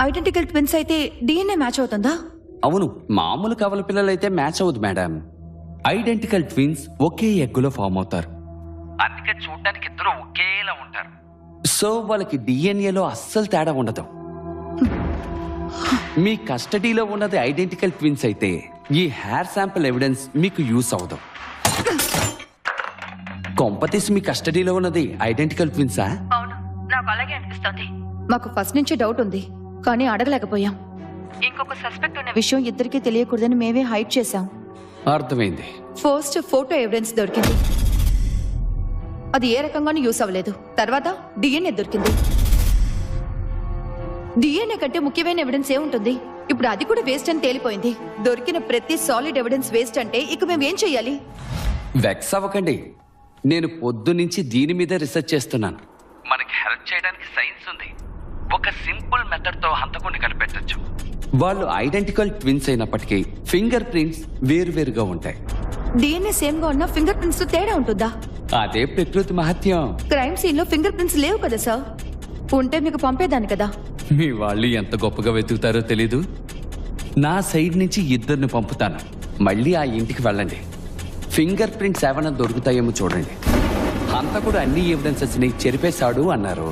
Identical twins అయితే DNA match అవుతుందా? అవును, మామూలు కవల పిల్లలైతే మ్యాచ్ అవ్వదు మేడం. ఐడెంటికల్ ట్విన్స్ ఒకే ఎగ్గులో ఫామ్ అవుతారు, అందుకే చూడటానికి ఇద్దరు ఒకేలా ఉంటారు. సో వాళ్ళకి డిఎన్ఏలో అస్సలు తేడా ఉండదు. మీ కస్టడీలో ఉన్నది ఐడెంటికల్ ట్విన్స్ అయితే ఈ హెయిర్ శాంపిల్ ఎవిడెన్స్ మీకు యూస్ అవ్వదు. కొంపతీసి మీ కస్టడీలో ఉన్నది ఐడెంటికల్ ట్విన్సా? అవును, నాకు అలాగే అనిపిస్తుంది. మాకు ఫస్ట్ నుంచి డౌట్ ఉంది, కానీ అడగలేకపోయాం. ఇంకొక సస్పెక్ట్ ఉన్న విషయం ఇద్దరికీ తెలియకూడదని మేమే హైడ్ చేశాం. అర్థమైంది. ఫస్ట్ ఫోటో ఎవిడెన్స్ దొరికింది, అది ఏ రకంగానూ యూస్ అవ్వలేదు. తర్వాత డిఎన్ఏ దొరికింది. డిఎన్ఏ కంటే ముఖ్యమైన ఎవిడెన్స్ ఏముంటుంది? ఇప్పుడు అది కూడా వేస్ట్ అని తేలిపోయింది. దొరికిన ప్రతి సాలిడ్ ఎవిడెన్స్ వేస్ట్ అంటే ఇక మేము ఏం చెయ్యాలి? వెక్స్ అవ్వకండి, నేను పొద్దునుంచి దీని మీద రీసెర్చ్ చేస్తున్నాను. మనకి హెల్ప్ చేయడానికి సైన్స్ ఉంది. ఒక సింపుల్ మెథడ్ తో హంతకుడిని కనిపెట్టొచ్చు. వాళ్ళు ఐడెంటికల్ ట్విన్స్ అయినప్పటికీ ఫింగర్ ప్రింట్స్ వేరువేరుగా ఉంటాయి. డిఎన్ఏ సేమ్ గా ఉన్న ఫింగర్ ప్రింట్స్ తో తేడా ఉంటుందా? అదే ప్రకృతి మహత్యం. క్రైమ్ సీన్ లో ఫింగర్ ప్రింట్స్ లేవు కదా సార్, ఉంటే మీకు పంపేదాన్ని కదా. మీ వాళ్ళు ఎంత గొప్పగా వెతుకుతారో తెలీదు. నా సైడ్ నుంచి ఇద్దరిని పంపుతాను, మళ్ళీ ఆ ఇంటికి వెళ్ళండి. ఫింగర్ ప్రింట్స్ ఏమైనా దొరుకుతాయేమో చూడండి. హంతకుడు అన్ని ఎవిడెన్సెస్ ని చెరిపేశాడు అన్నారు.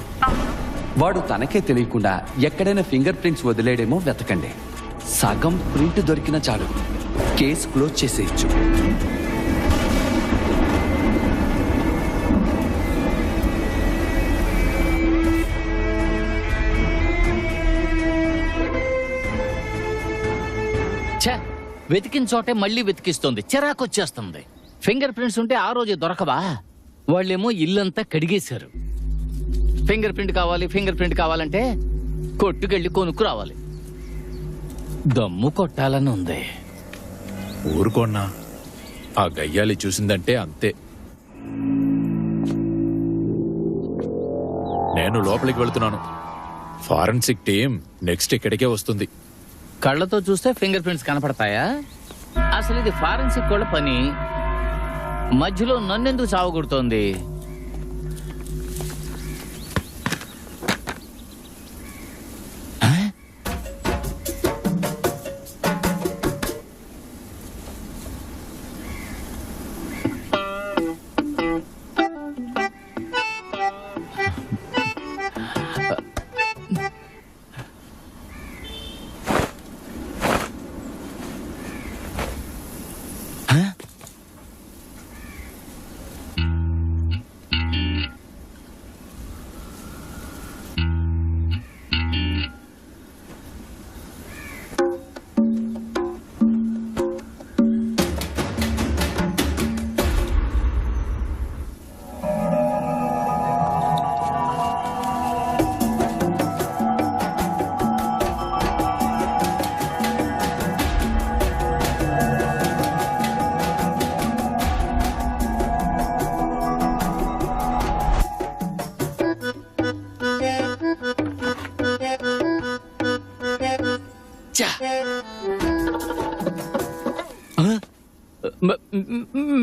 వాడు తనకే తెలియకుండా ఎక్కడైనా ఫింగర్ ప్రింట్స్ వదిలేడేమో వెతకండి. సగం ప్రింట్ దొరికినా చాలు, కేసు క్లోజ్ చేసేయచ్చు. వెతికిన చోటే మళ్ళీ వెతికిస్తుంది, చిరాకొచ్చేస్తుంది. ఫింగర్ ప్రింట్స్ ఉంటే ఆ రోజే దొరకవా? వాళ్ళేమో ఇల్లంతా కడిగేశారు. ఫింగర్ ప్రింట్ కావాలంటే కొట్టుకెళ్ళి కొనుక్కు రావాలి. దమ్ము కొట్టాలని ఉంది. ఊరుకోన్నా, ఆ గయ్యాలి చూసిందంటే అంతే. నేను లోపలికి వెళ్తున్నాను. ఫారెన్సిక్ టీం నెక్స్ట్ ఇక్కడికే వస్తుంది. కళ్ళతో చూస్తే ఫింగర్ ప్రింట్స్ కనపడతాయా? అసలు ఇది ఫారెన్సిక్ వాళ్ళ పని. మధ్యలో నన్నెందుకు చావగొడుతోంది?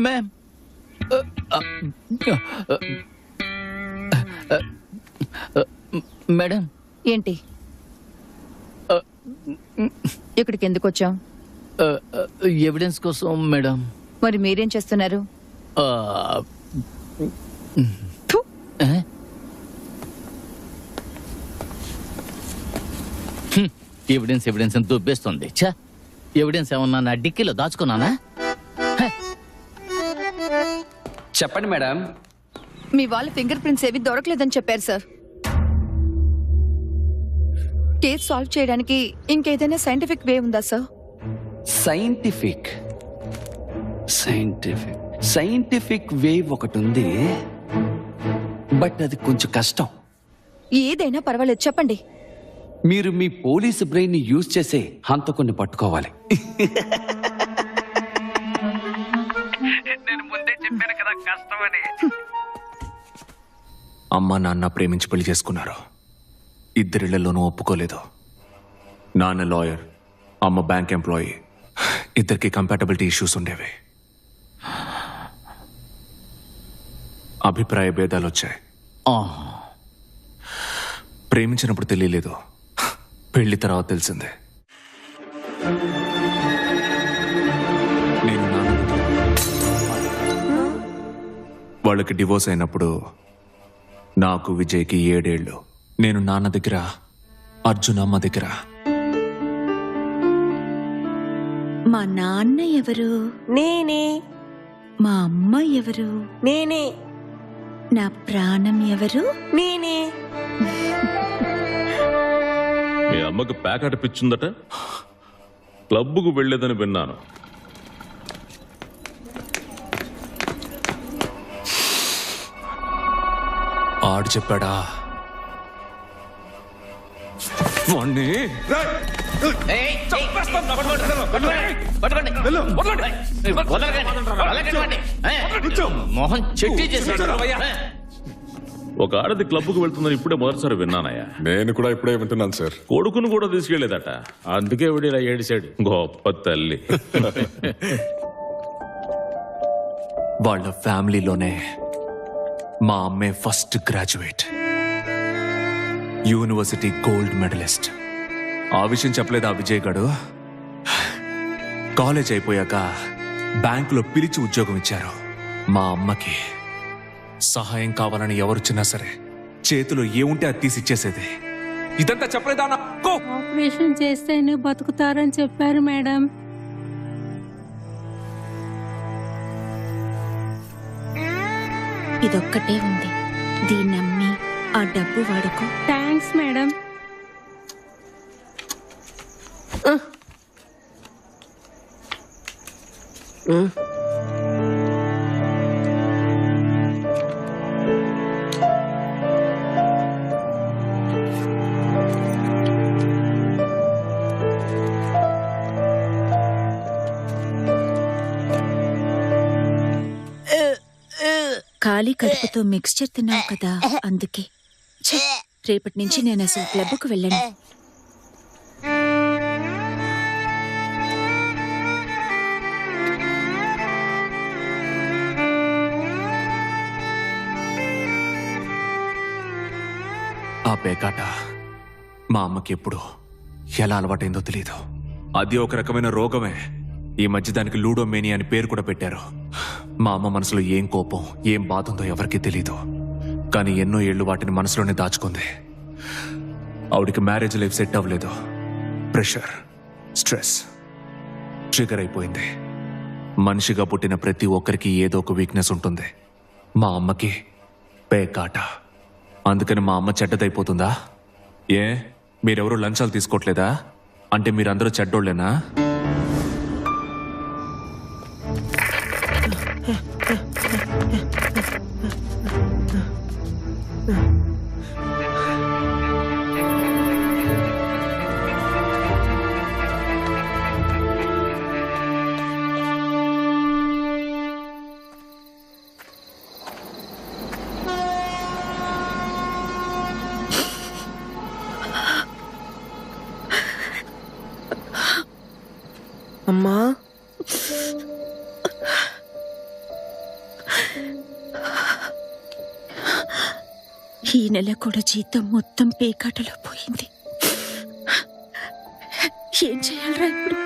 Ma'am, madam. ఏంటి ఇక్కడికి ఎందుకు వచ్చాం? ఎవిడెన్స్ కోసం మేడం. మరి మీరేం చేస్తున్నారు? ఎవిడెన్స్ అని దుబ్బేస్తుంది. ఎవిడెన్స్ ఏమన్నా నా డిక్కీలో దాచుకున్నానా? చెప్పండి మేడం. మీ వాళ్ళ ఫింగర్ ప్రింట్స్ ఏవి దొరకలేదని చెప్పారు సార్. కేసు సాల్వ్ చేయడానికి ఇంకేదైనా సైంటిఫిక్ వే ఉందా సార్? సైంటిఫిక్ వే ఒకటి ఉంది, బట్ అది కొంచెం కష్టం. ఏదైనా పర్వాలేదు, చెప్పండి. మీరు మీ పోలీసు బ్రెయిన్ ని యూజ్ చేసే హంతకుడిని పట్టుకోవాలి. నేను ముందే చెప్పాను కదా కష్టమని. అమ్మ నాన్న ప్రేమించి పెళ్లి చేసుకున్నారు. ఇద్దరిళ్లలోనూ ఒప్పుకోలేదు. నాన్న లాయర్, అమ్మ బ్యాంక్ ఎంప్లాయీ. ఇద్దరికి కంపాటబిలిటీ ఇష్యూస్ ఉండేవి. అభిప్రాయ భేదాలు వచ్చాయి. ప్రేమించినప్పుడు తెలియలేదు, పెళ్లి తర్వాత తెలిసిందే. నేను నాన్న వాళ్ళకి డివోర్స్ అయినప్పుడు నాకు విజయ్కి 7 ఏళ్ళు. నేను నాన్న దగ్గర, అర్జున్ అమ్మ దగ్గర. మా నాన్న ఎవరు? నేనే. మా అమ్మ ఎవరు? నేనే. నా ప్రాణం ఎవరు? నేనే. మీ అమ్మకు ప్యాకెట్ పిచ్చుందట, క్లబ్కు వెళ్ళేదని విన్నాను. ఆడు చెప్పాడా? వాణ్ణి మోహన్ చెట్టి చేశాడు. ఒక ఆడది క్లబ్కు వెళ్తుందని ఇప్పుడే మొదటిసారి విన్నానయ్యా. నేను కూడా ఇప్పుడే వింటున్నాను సార్. కొడుకును కూడా తీసుకెళ్లేదట, అందుకే వీడిలా ఏడిశాడు. గొప్ప తల్లి. వాళ్ళ ఫ్యామిలీలోనే మా అమ్మే first graduate, university gold medallist. ఆ విషయం చెప్పలేదు ఆ విజయ్ గాడు. కాలేజ్ అయిపోయాక బ్యాంకులో పిలిచి ఉద్యోగం ఇచ్చారు. మా అమ్మకి సహాయం కావాలని ఎవరొచ్చినా సరే చేతిలో ఏముంటే అది తీసిచ్చేసేది. ఇదంతా చెప్పలేదా నాకు? ఆపరేషన్ చేస్తేనే బతుకుతారని చెప్పారు మేడం. ఇదొక్కటే ఉంది, దీన్ని అమ్మి ఆ డబ్బు వాడుకో. Thanks madam. ఖాళీ కడుపుతో మిక్స్చర్ తిన్నావు కదా, అందుకే. ఛే, రేపటి నుంచి నేను అసలు క్లబ్కు వెళ్ళను. ఆ పేకాట మా అమ్మకి ఎప్పుడు ఎలా అలవాటైందో తెలీదు. అది ఒక రకమైన రోగమే. ఈ మధ్య దానికి లూడోమేనియా అని పేరు కూడా పెట్టారు. మా అమ్మ మనసులో ఏం కోపం, ఏం బాధ ఉందో ఎవరికీ తెలీదు. కానీ ఎన్నో ఏళ్ళు వాటిని మనసులోనే దాచుకుంది. ఆవిడికి మ్యారేజ్ లైఫ్ సెట్ అవ్వలేదు. ప్రెషర్, స్ట్రెస్ ట్రిగర్ అయిపోయింది. మనిషిగా పుట్టిన ప్రతి ఒక్కరికి ఏదో ఒక వీక్నెస్ ఉంటుంది. మా అమ్మకి పేకాట. అందుకని మా అమ్మ చెడ్డదైపోతుందా? ఏ, మీరెవరూ లంచాలు తీసుకోవట్లేదా? అంటే మీరందరూ చెడ్డోళ్ళేనా? అమ్మా, ఈ నెల కూడా జీతం మొత్తం పేకాటలో పోయింది. ఏం చేయాలరా ఇప్పుడు?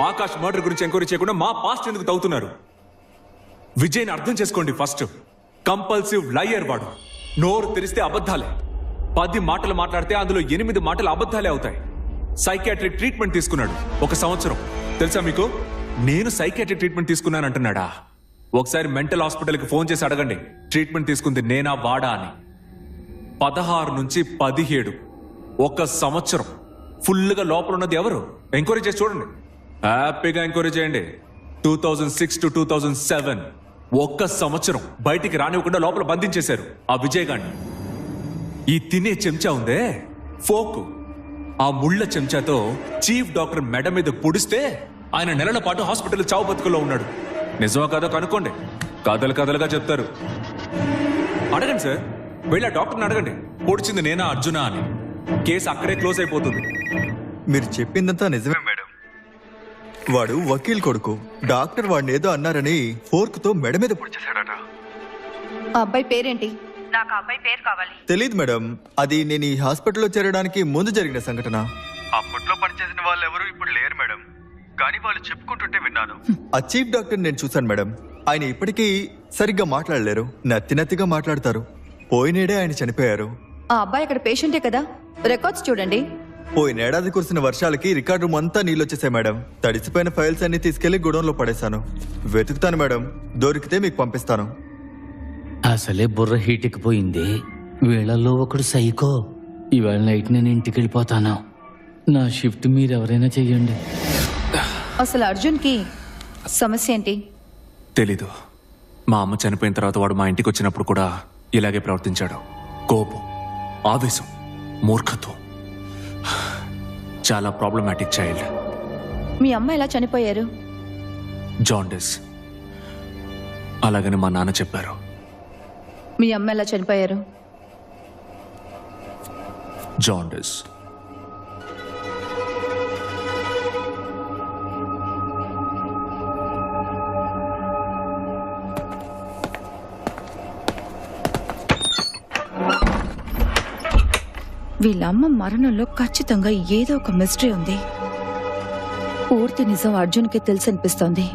ఆకాష్ మర్డర్ గురించి ఎంక్వైరీ చేయకుండా మా పాస్ట్ ఎందుకు తవ్వుతున్నారు? విజయ్ని అర్థం చేసుకోండి ఫస్ట్. కంపల్సివ్ లయర్ వాడు. నోరు తెరిస్తే అబద్ధాలే. 10 మాటలు మాట్లాడితే అందులో 8 మాటలు అబద్ధాలే అవుతాయి. సైకియాట్రిక్ ట్రీట్మెంట్ తీసుకున్నాడు 1 సంవత్సరం. తెలుసా మీకు? నేను సైకియాట్రిక్ ట్రీట్మెంట్ తీసుకున్నాను అంటున్నాడా? ఒకసారి మెంటల్ హాస్పిటల్కి ఫోన్ చేసి అడగండి, ట్రీట్మెంట్ తీసుకుంది నేనా వాడా అని. 16 నుంచి 17 1 సంవత్సరం ఫుల్గా లోపల ఉన్నది ఎవరు? ఎంక్వైరీ చేసి చూడండి, హ్యాపీగా ఎంక్వైరీ చేయండి. 2006 to 2007 1 సంవత్సరం బయటికి రానివ్వకుండా లోపల బంధించేశారు ఆ విజయ్ గారిని. ఈ తినే చెంచా ఉందే ఫోక్, ఆ ముళ్ళ చెంచాతో చీఫ్ డాక్టర్ మెడ మీద పొడిస్తే ఆయన నెలల పాటు హాస్పిటల్ చావు బతుకుల్లో ఉన్నాడు. నిజమా కాదో కనుక్కోండి, కథలుగా చెప్తారు. అడగండి సార్, వెళ్ళి ఆ డాక్టర్ని అడగండి, పొడిచింది నేనా అర్జునా అని. కేసు అక్కడే క్లోజ్ అయిపోతుంది. మీరు చెప్పిందంతా నిజమే మేడం. వాడు వకీల్ కొడుకు. డాక్టర్ వాడిని ఏదో అన్నారని ఫోర్క్తో మెడ మీద పొడిచేశాడట. ఆ అబ్బాయి పేరేంటి? నాకు ఆ అబ్బాయి పేరు కావాలి. తెలీదు మేడం. అది నేను ఈ హాస్పిటల్లో చేరడానికి ముందు జరిగిన సంఘటన. అప్పట్లో పనిచేసిన వాళ్ళు ఎవరు ఇప్పుడు లేరు మేడం. కానీ వాళ్ళు చెప్పుకుంటుంటే విన్నాను. ఆ చీఫ్ డాక్టర్ నేను చూశాను మేడం. ఆయన ఇప్పటికీ సరిగ్గా మాట్లాడలేరు. నత్తిగా మాట్లాడతారు. పోయినేడే ఆయన చనిపోయారు. ఆ అబ్బాయి అక్కడ పేషెంటే కదా, రికార్డ్స్ చూడండి. పోయినేడాది కురిసిన వర్షాలకి రికార్డు రూమ్ అంతా నీళ్ళొచ్చేసాయి మేడం. తడిసిపోయిన ఫైల్స్ అన్ని తీసుకెళ్లి గుడౌన్లో పడేశాను. వెతుకుతాను మేడం. దొరికితే మీకు పంపిస్తాను. అసలే బుర్ర హీట్ ఎక్కిపోయింది. వీళ్ళల్లో ఒకడు సైకో. ఇవాళ నైట్ నేను ఇంటికి వెళ్ళిపోతాను. నా షిఫ్ట్ మీరు ఎవరైనా చెయ్యండి. అసలు అర్జున్కి సమస్య ఏంటి? తెలీదు. మా అమ్మ చనిపోయిన తర్వాత వాడు మా ఇంటికి వచ్చినప్పుడు కూడా ఇలాగే ప్రవర్తించాడు. కోపం, ఆవేశం, మూర్ఖత్వం. చాలా ప్రాబ్లమాటిక్ చైల్డ్. మీ అమ్మ ఎలా చనిపోయారు? జాండిస్. అలాగని మా నాన్న చెప్పారు. మీ అమ్మ ఎలా చనిపోయారు? జాండిస్. వీళ్ళమ్మ మరణంలో ఖచ్చితంగా ఏదో ఒక మిస్టరీ ఉంది. పూర్తి నిజం అర్జున్కి తెలిసి అనిపిస్తోంది.